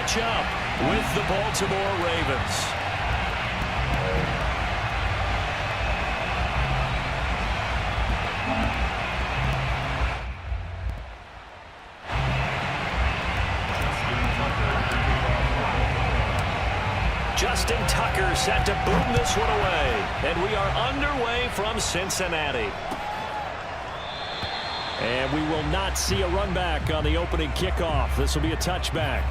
match up with the Baltimore Ravens. Justin Tucker set to boom this one away. And we are underway from Cincinnati. And we will not see a run back on the opening kickoff. This will be a touchback.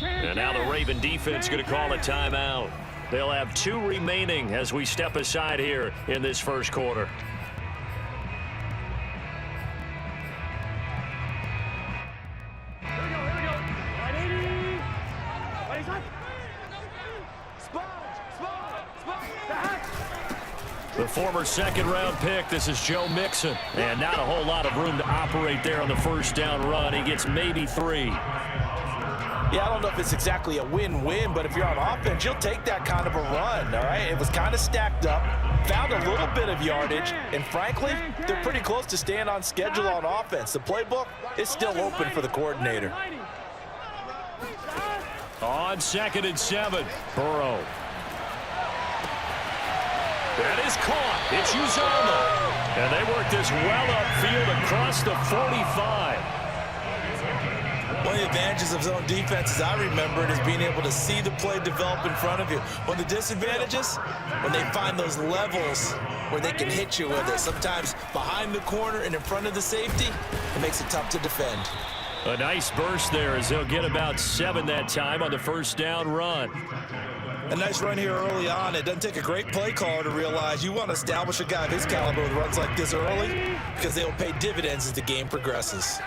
And now the Raven defense going to call a timeout. They'll have 2 remaining as we step aside here in this first quarter. The former second-round pick, this is Joe Mixon. And not a whole lot of room to operate there on the first down run. He gets maybe 3. Yeah, I don't know if it's exactly a win-win, but if you're on offense, you'll take that kind of a run, all right? It was kind of stacked up, found a little bit of yardage, and frankly, they're pretty close to staying on schedule on offense. The playbook is still open for the coordinator. On 2nd and 7, Burrow. That is caught. It's Uzomah. And they work this well upfield across the 45. One of the advantages of zone defense, as I remember it, is being able to see the play develop in front of you. One of the disadvantages, when they find those levels where they can hit you with it. Sometimes behind the corner and in front of the safety, it makes it tough to defend. A nice burst there as they'll get about 7 that time on the first down run. A nice run here early on. It doesn't take a great play caller to realize you want to establish a guy of his caliber with runs like this early because they will pay dividends as the game progresses.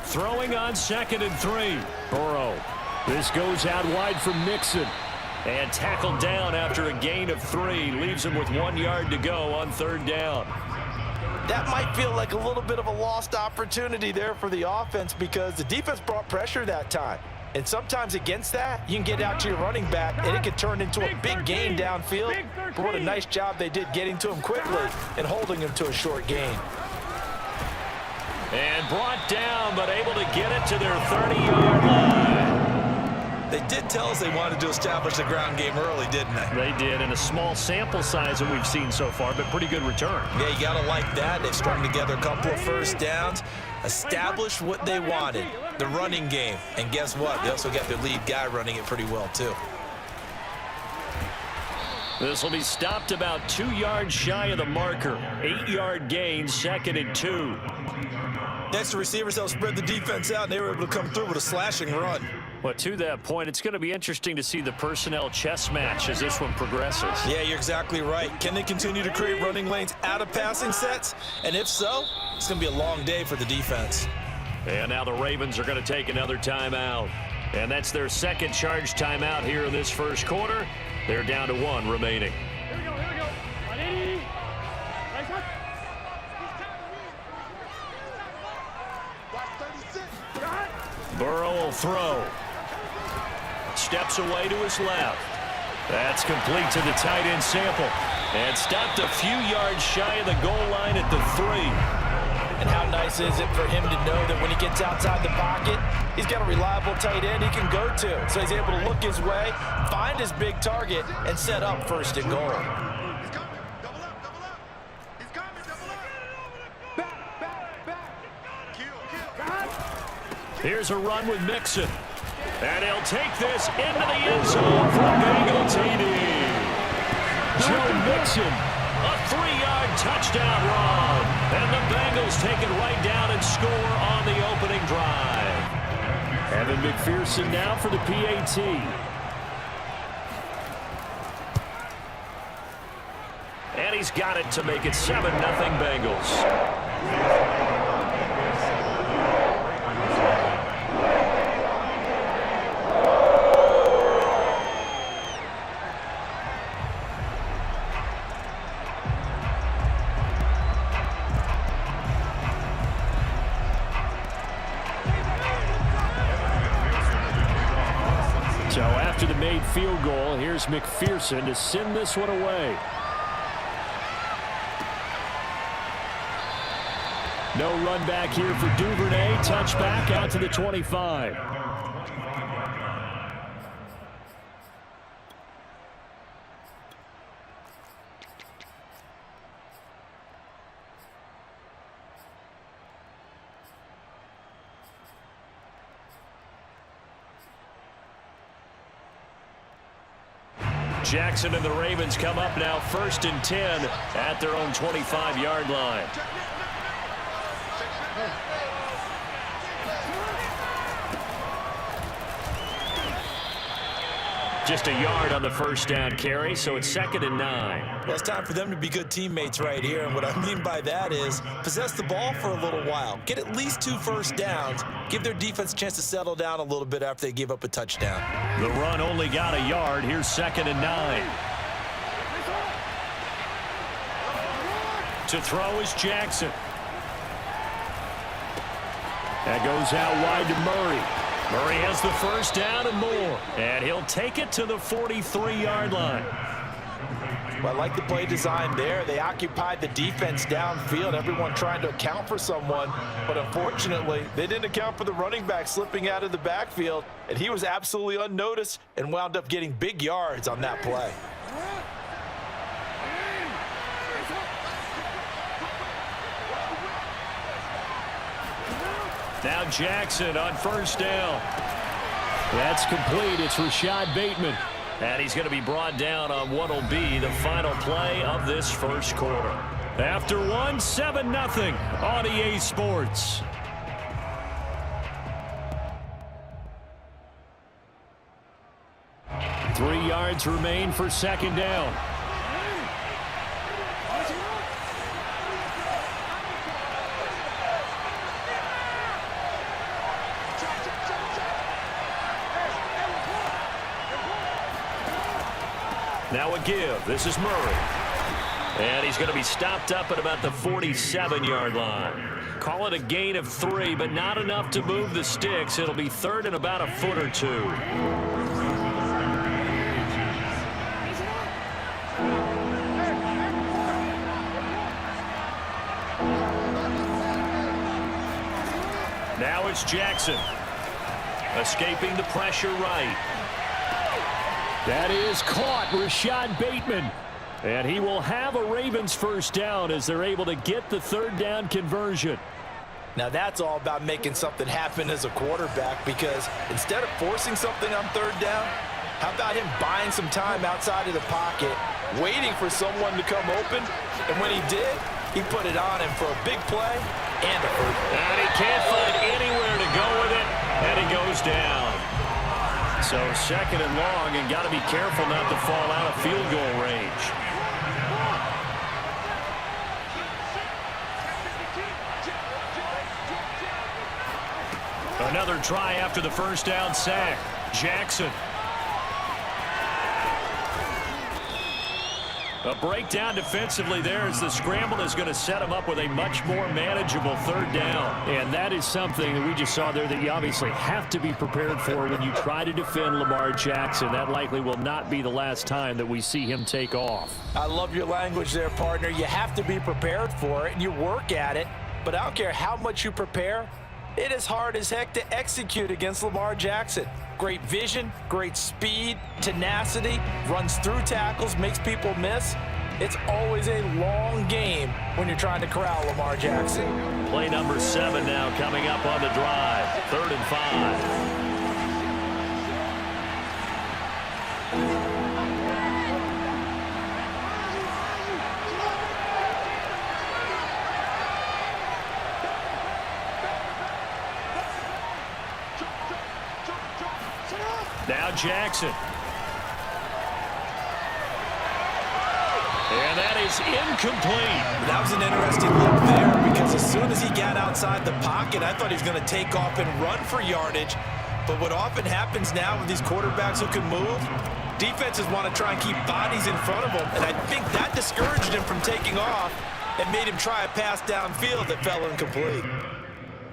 Throwing on 2nd and 3. Burrow. This goes out wide from Mixon. And tackled down after a gain of 3. Leaves him with 1 yard to go on 3rd down. That might feel like a little bit of a lost opportunity there for the offense because the defense brought pressure that time. And sometimes against that, you can get out to your running back, and it can turn into a big gain downfield. But what a nice job they did getting to him quickly and holding him to a short gain. And brought down, but able to get it to their 30-yard line. They did tell us they wanted to establish the ground game early, didn't they? They did, in a small sample size that we've seen so far, but pretty good return. Yeah, you got to like that. They've strung together a couple of first downs, established what they wanted, the running game. And guess what? They also got their lead guy running it pretty well, too. This will be stopped about 2 yards shy of the marker. 8-yard gain, 2nd and 2. Next, the receivers helped spread the defense out, and they were able to come through with a slashing run. Well, to that point, it's going to be interesting to see the personnel chess match as this one progresses. Yeah, you're exactly right. Can they continue to create running lanes out of passing sets? And if so, it's going to be a long day for the defense. And now the Ravens are going to take another timeout. And that's their 2nd charge timeout here in this first quarter. They're down to 1 remaining. Here we go, here we go. 180. Nice one. Burrow will throw. Steps away to his left. That's complete to the tight end Sample. And stopped a few yards shy of the goal line at the 3. And how nice is it for him to know that when he gets outside the pocket, he's got a reliable tight end he can go to. So he's able to look his way, find his big target, and set up 1st and goal. Here's a run with Mixon. And he'll take this into the end zone for a Bengal TD. Joe Mixon, a 3-yard touchdown run. And the Bengals take it right down and score on the opening drive. Evan McPherson now for the PAT. And he's got it to make it 7-0 Bengals. after the made field goal. Here's McPherson to send this one away. No run back here for Duvernay. Touchback out to the 25. Jackson and the Ravens come up now 1st and 10 at their own 25-yard line. Just a yard on the first down carry, so it's 2nd and 9. Well, it's time for them to be good teammates right here, and what I mean by that is possess the ball for a little while. Get at least 2 first downs. Give their defense a chance to settle down a little bit after they give up a touchdown. The run only got a yard. Here's 2nd and 9. To throw is Jackson. That goes out wide to Murray. Murray has the first down and more, and he'll take it to the 43-yard line. Well, I like the play design there. They occupied the defense downfield, everyone trying to account for someone, but unfortunately, they didn't account for the running back slipping out of the backfield, and he was absolutely unnoticed and wound up getting big yards on that play. Now Jackson on first down. That's complete. It's Rashad Bateman. And he's going to be brought down on what will be the final play of this first quarter. After one, 7-0 on EA Sports. Three yards remain for second down. Now a give. This is Murray. And he's going to be stopped up at about the 47-yard line. Call it a gain of 3, but not enough to move the sticks. It'll be 3rd and about a foot or 2. Now it's Jackson. Escaping the pressure right. That is caught, Rashad Bateman. And he will have a Ravens first down as they're able to get the 3rd down conversion. Now that's all about making something happen as a quarterback, because instead of forcing something on 3rd down, how about him buying some time outside of the pocket, waiting for someone to come open, and when he did, he put it on him for a big play and a first down. And he can't find anywhere to go with it, and he goes down. So 2nd and long, and got to be careful not to fall out of field goal range. Another try after the first down sack. Jackson. A breakdown defensively there as the scramble is going to set him up with a much more manageable 3rd down. And that is something that we just saw there that you obviously have to be prepared for when you try to defend Lamar Jackson. That likely will not be the last time that we see him take off. I love your language there, partner. You have to be prepared for it, and you work at it. But I don't care how much you prepare, it is hard as heck to execute against Lamar Jackson. Great vision, great speed, tenacity, runs through tackles, makes people miss. It's always a long game when you're trying to corral Lamar Jackson. Play number 7 now coming up on the drive. 3rd and 5. Now Jackson. And that is incomplete. That was an interesting look there, because as soon as he got outside the pocket, I thought he was going to take off and run for yardage. But what often happens now with these quarterbacks who can move, defenses want to try and keep bodies in front of them. And I think that discouraged him from taking off and made him try a pass downfield that fell incomplete.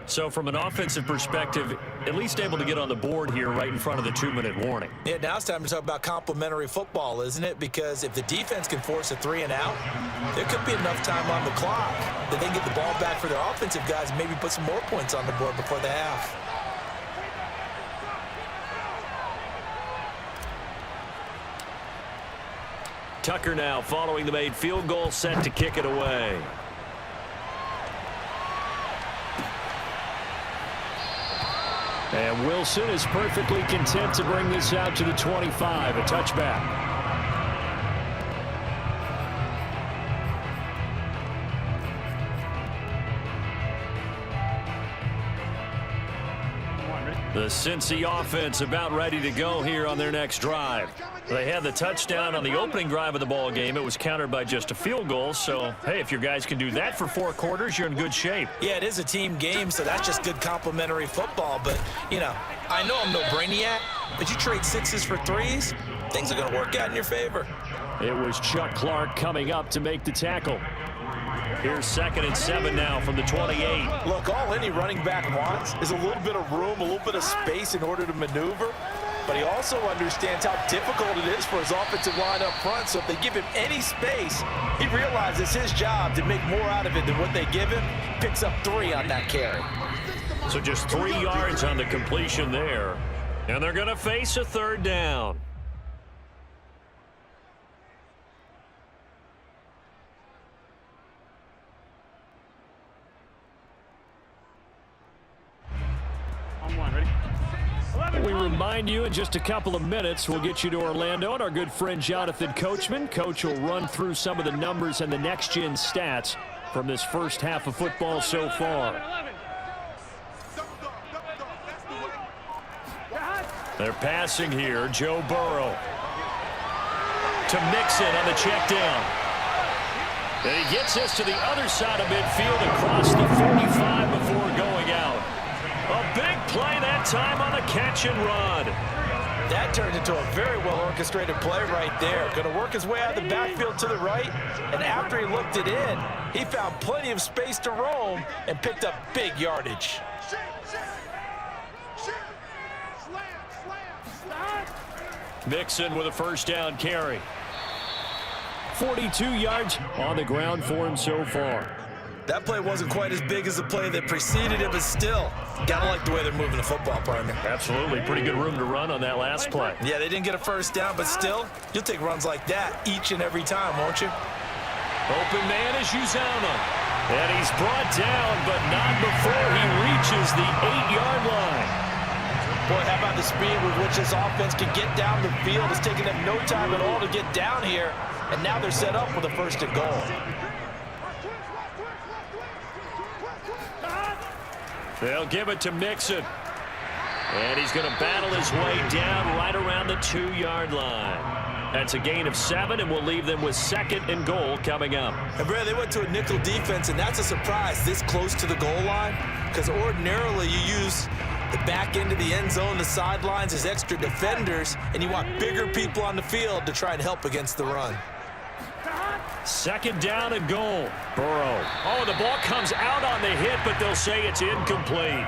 So from an offensive perspective, at least able to get on the board here right in front of the 2-minute warning. Yeah, now it's time to talk about complementary football, isn't it? Because if the defense can force a 3 and out, there could be enough time on the clock that they can get the ball back for their offensive guys and maybe put some more points on the board before the half. Tucker now following the made field goal, set to kick it away. And Wilson is perfectly content to bring this out to the 25, a touchback. The Cincy offense about ready to go here on their next drive. They had the touchdown on the opening drive of the ball game. It was countered by just a field goal. So, hey, if your guys can do that for 4 quarters, you're in good shape. Yeah, it is a team game, so that's just good complementary football. But, you know, I know I'm no brainiac, but you trade 6s for 3s, things are going to work out in your favor. It was Chuck Clark coming up to make the tackle. Here's 2nd and 7 now from the 28. Look, all any running back wants is a little bit of room, a little bit of space in order to maneuver. But he also understands how difficult it is for his offensive line up front. So if they give him any space, he realizes his job to make more out of it than what they give him. Picks up 3 on that carry. So just 3 yards on the completion there. And they're going to face a 3rd down. We remind you in just a couple of minutes we'll get you to Orlando and our good friend Jonathan Coachman. Coach will run through some of the numbers and the next-gen stats from this first half of football so far. They're passing here. Joe Burrow to Mixon on the check down. And he gets us to the other side of midfield across the 45 before going out. A big play that time on the catch and run. That turned into a very well-orchestrated play right there. Going to work his way out of the backfield to the right, and after he looked it in, he found plenty of space to roam and picked up big yardage. Mixon with a 1st down carry. 42 yards on the ground for him so far. That play wasn't quite as big as the play that preceded it, but still, gotta like the way they're moving the football, partner. Absolutely. Pretty good room to run on that last play. Yeah, they didn't get a 1st down, but still, you'll take runs like that each and every time, won't you? Open man is Uzama. And he's brought down, but not before he reaches the 8-yard line. Boy, how about the speed with which this offense can get down the field? It's taken them no time at all to get down here, and now they're set up with a 1st and goal. They'll give it to Mixon. And he's going to battle his way down right around the 2-yard line. That's a gain of 7, and we'll leave them with 2nd and goal coming up. And, Brad, they went to a nickel defense, and that's a surprise this close to the goal line, because ordinarily you use the back end of the end zone, the sidelines as extra defenders, and you want bigger people on the field to try and help against the run. 2nd down and goal. Burrow. Oh, the ball comes out on the hit, but they'll say it's incomplete.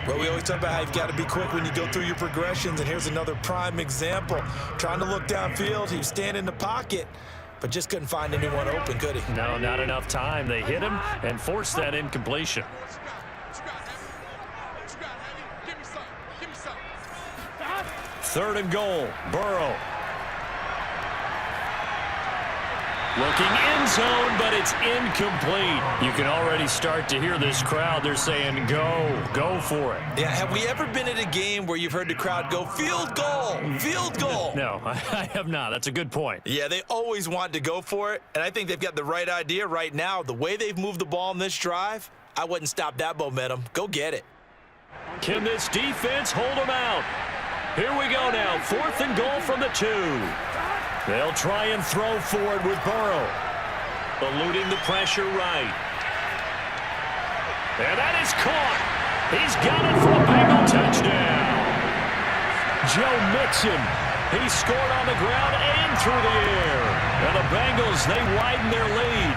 Well, we always talk about how you've got to be quick when you go through your progressions, and here's another prime example. Trying to look downfield, he was standing in the pocket, but just couldn't find anyone open, could he? No, not enough time. They hit him and forced that incompletion. 3rd and goal. Burrow. Looking end zone, but it's incomplete. You can already start to hear this crowd. They're saying, go for it. Yeah, have we ever been at a game where you've heard the crowd go, field goal, field goal? No, I have not. That's a good point. Yeah, they always want to go for it, and I think they've got the right idea right now. The way they've moved the ball in this drive, I wouldn't stop that momentum. Go get it. Can this defense hold them out? Here we go now, 4th and goal from the 2. They'll try and throw forward with Burrow. Eluding the pressure right. And that is caught. He's got it for a Bengal touchdown. Joe Mixon. He scored on the ground and through the air. And the Bengals, they widen their lead.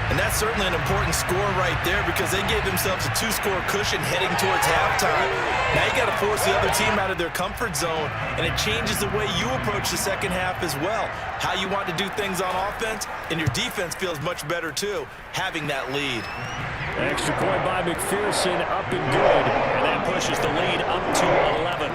And that's certainly an important score right there because they gave themselves a 2-score cushion heading towards halftime. Now you got to force the other team out of their comfort zone, and it changes the way you approach the second half as well. How you want to do things on offense, and your defense feels much better too, having that lead. Extra point by McPherson, up and good, and that pushes the lead up to 11.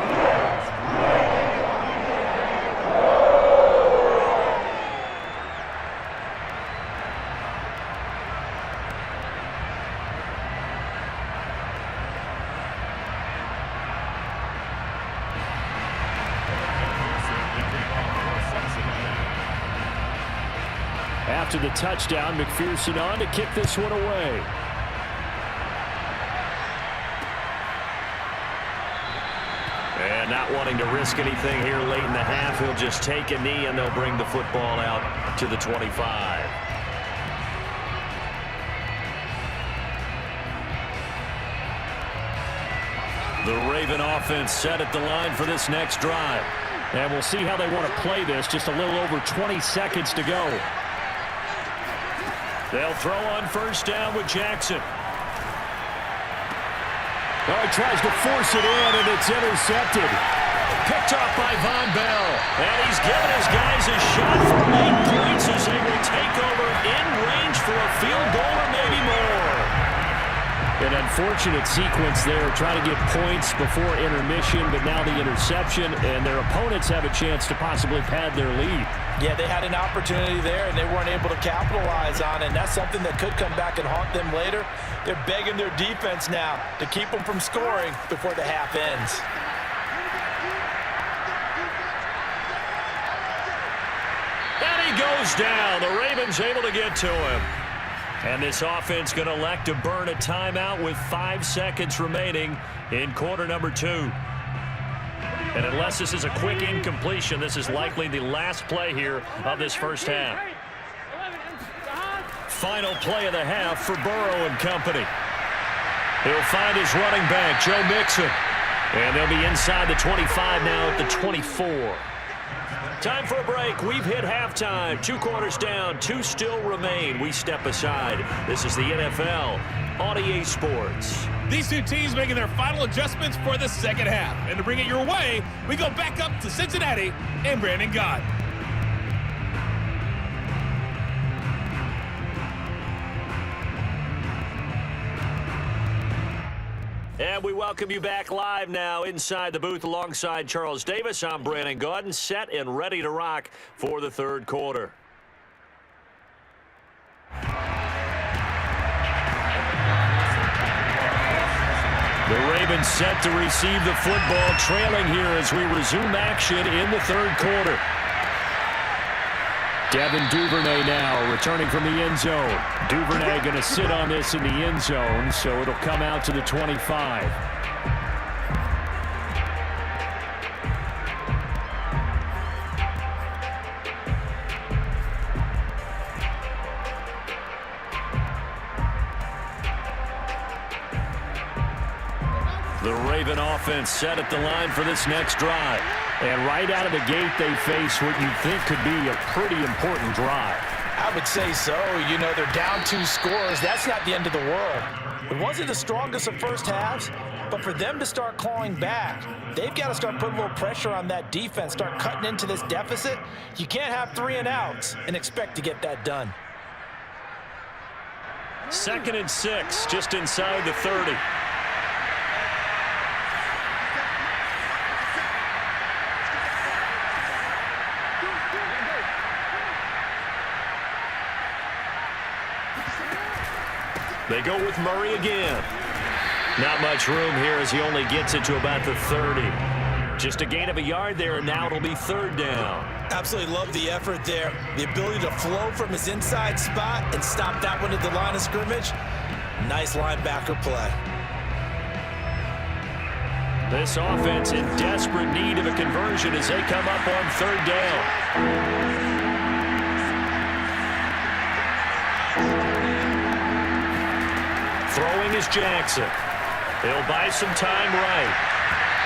After the touchdown, McPherson on to kick this one away. And not wanting to risk anything here late in the half, he'll just take a knee and they'll bring the football out to the 25. The Raven offense set at the line for this next drive. And we'll see how they want to play this. Just a little over 20 seconds to go. They'll throw on first down with Jackson. Oh, he tries to force it in, and it's intercepted. Picked off by Von Bell. And he's given his guys a shot for late points as they will take over in range for a field goal or maybe more. An unfortunate sequence there, trying to get points before intermission, but now the interception, and their opponents have a chance to possibly pad their lead. Yeah, they had an opportunity there, and they weren't able to capitalize on it, and that's something that could come back and haunt them later. They're begging their defense now to keep them from scoring before the half ends. And he goes down. The Ravens able to get to him. And this offense going to elect to burn a timeout with 5 seconds remaining in quarter number 2. And unless this is a quick incompletion, this is likely the last play here of this first half. Final play of the half for Burrow and company. He'll find his running back, Joe Mixon. And they'll be inside the 25 now at the 24. Time for a break. We've hit halftime. 2 quarters down. 2 still remain. We step aside. This is the NFL on EA Sports. These two teams making their final adjustments for the second half. And to bring it your way, we go back up to Cincinnati and Brandon Gott. And we welcome you back live now inside the booth alongside Charles Davis. I'm Brandon Gaudin, set and ready to rock for the third quarter. The Ravens set to receive the football, trailing here as we resume action in the third quarter. Devin Duvernay now returning from the end zone. Duvernay going to sit on this in the end zone, so it'll come out to the 25. The Raven offense set at the line for this next drive. And right out of the gate, they face what you think could be a pretty important drive. I would say so. You know, they're down 2 scores. That's not the end of the world. It wasn't the strongest of first halves, but for them to start clawing back, they've got to start putting a little pressure on that defense, start cutting into this deficit. You can't have 3 and outs and expect to get that done. 2nd and 6, just inside the 30. They go with Murray again. Not much room here as he only gets it to about the 30. Just a gain of a yard there, and now it'll be 3rd down. Absolutely love the effort there. The ability to flow from his inside spot and stop that one at the line of scrimmage. Nice linebacker play. This offense in desperate need of a conversion as they come up on 3rd down. Throwing is Jackson. He'll buy some time right.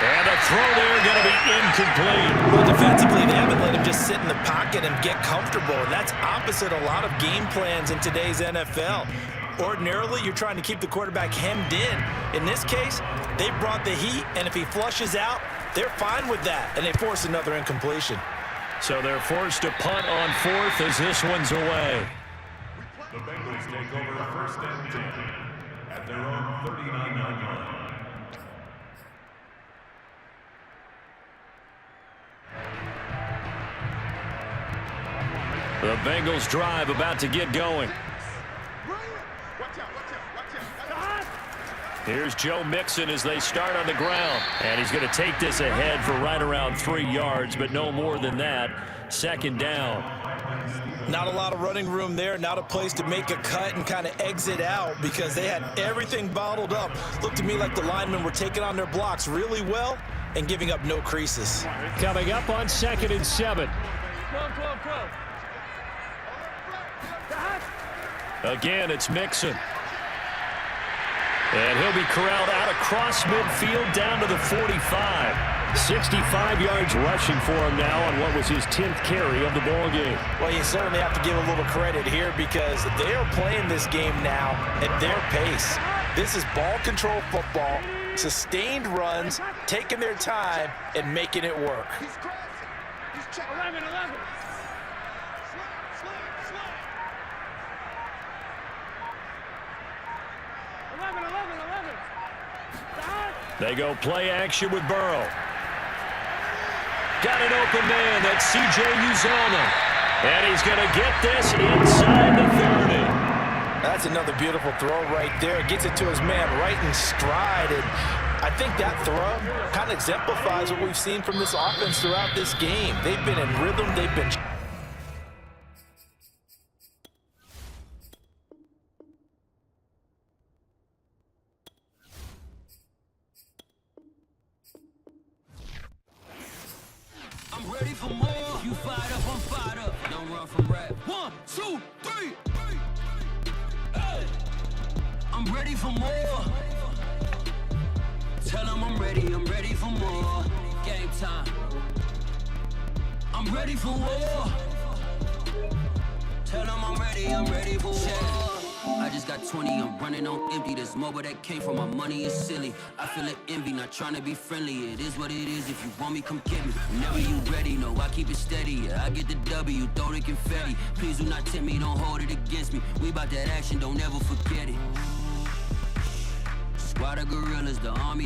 And a throw there going to be incomplete. Well, defensively, they haven't let him just sit in the pocket and get comfortable, and that's opposite a lot of game plans in today's NFL. Ordinarily, you're trying to keep the quarterback hemmed in. In this case, they brought the heat, and if he flushes out, they're fine with that, and they force another incompletion. So they're forced to punt on fourth as this one's away. The Bengals take over first and 10 at their own 39-yard line. The Bengals drive about to get going. Here's Joe Mixon as they start on the ground. And he's going to take this ahead for right around 3 yards, but no more than that. Second down. Not a lot of running room there, not a place to make a cut and kind of exit out because they had everything bottled up. Looked to me like the linemen were taking on their blocks really well and giving up no creases. Coming up on 2nd and 7. Again, it's Mixon. And he'll be corralled out across midfield down to the 45. 65 yards rushing for him now on what was his 10th carry of the ball game. Well, you certainly have to give a little credit here because they are playing this game now at their pace. This is ball control football, sustained runs, taking their time and making it work. 11. They go play action with Burrow. Got an open man. That's C.J. Uzomah. And he's going to get this inside the 30. That's another beautiful throw right there. Gets it to his man right in stride. And I think that throw kind of exemplifies what we've seen from this offense throughout this game. They've been in rhythm. They've been... I'm ready for more. You fired up, I'm fired up. Don't run from rap. 1, 2, 3. Hey. I'm ready for more. Tell them I'm ready for more. Game time. I'm ready for war. Tell them I'm ready for war. I just got 20, I'm running on empty. This mobile that came from my money is silly. I feel it envy, not trying to be friendly. It is what it is, if you want me, come get me. Whenever you ready, no, I keep it steady. Yeah, I get the W, throw the confetti. Please do not tempt me, don't hold it against me. We about that action, don't ever forget it. Squad of gorillas, the army.